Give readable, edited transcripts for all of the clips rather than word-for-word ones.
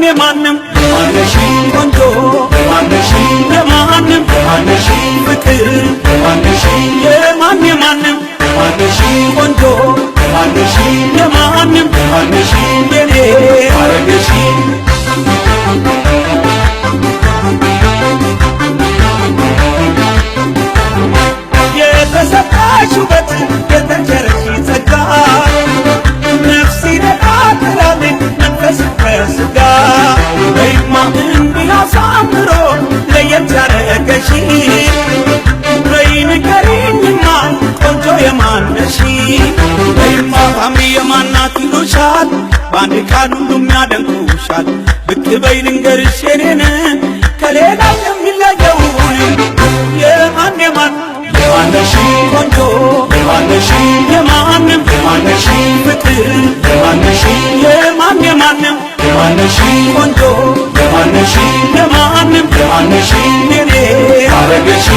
የማንም ማነሽ ቆንጆ ማነሽ የማንም ማነሽ ፍቅር ማነሽ የማንም ማነሽ ቆንጆ ማነሽ የማንም ማነሽ የኔ አረገሽ የተሰጣሽ ውበት የተቸረሽ ጸጋ ነፍሴን አጥራለኝ መንፈስ ከሥጋ በይማ እንዲህ አሳምሮ ለየት ያረገሽ በይ ንገሪኝማ ቆንጆ የማነሽ በይማ ታምሪ የማናት ይሉሻል በአንድ ቃል ሁሉም ያደንቁሻል ብቅ በይ ልንገርሽ የኔን ከሌላው የሚለየውን የማን የማነሽ ቆንጆ የማነሽ የማንም የማነሽ ፍቅር የማነሽ የማንም የማነሽ ቆንጆ የማነሽ የማንም የማነሽ የኔ አረገሽ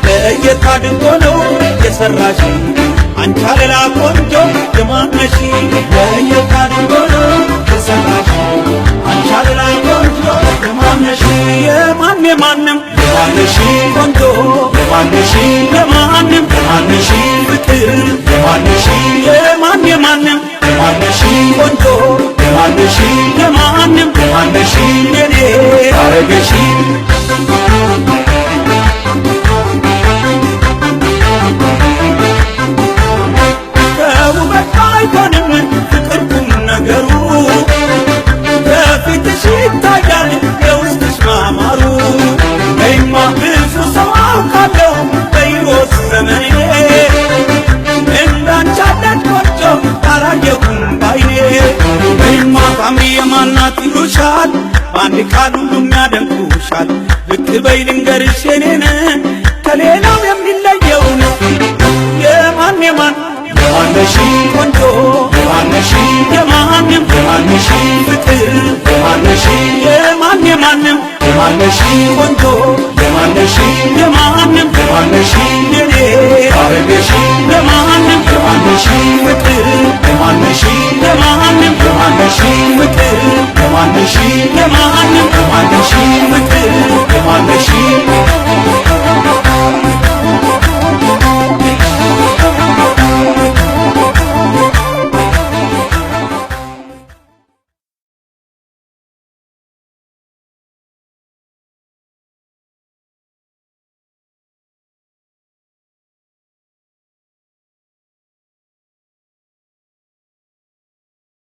ለየት አድርጎ ነው የሰራሽ አንቺ ሌላ ቆንጆ የማነሽ ለየት አድርጎ ነው የሰራሽ አንቺ ሌላ ቆንጆ የማነሽ የማንም የማነሽ ቆንጆ የማነሽ የማንም የማነሽ ፍቅር የማነሽ የማንም የማነሽ ቆንጆ የማነሽ የማንም የማነሽ የኔ አረገሽ ታምሪ የማናት ይሉሻል በአንድ ቃል ሁሉም ያደንቁሻል ብቅ በይ ልንገርሽ የኔን ከሌላው የሚለየውን የማን የማነሽ ቆንጆ የማነሽ የማንም የማነሽ ፍቅር የማነሽ የማንም የማነሽ ቆንጆ የማነሽ የማንም የማነሽ የኔ አረገሽ የማንም የማነሽ ፍቅር የማነሽ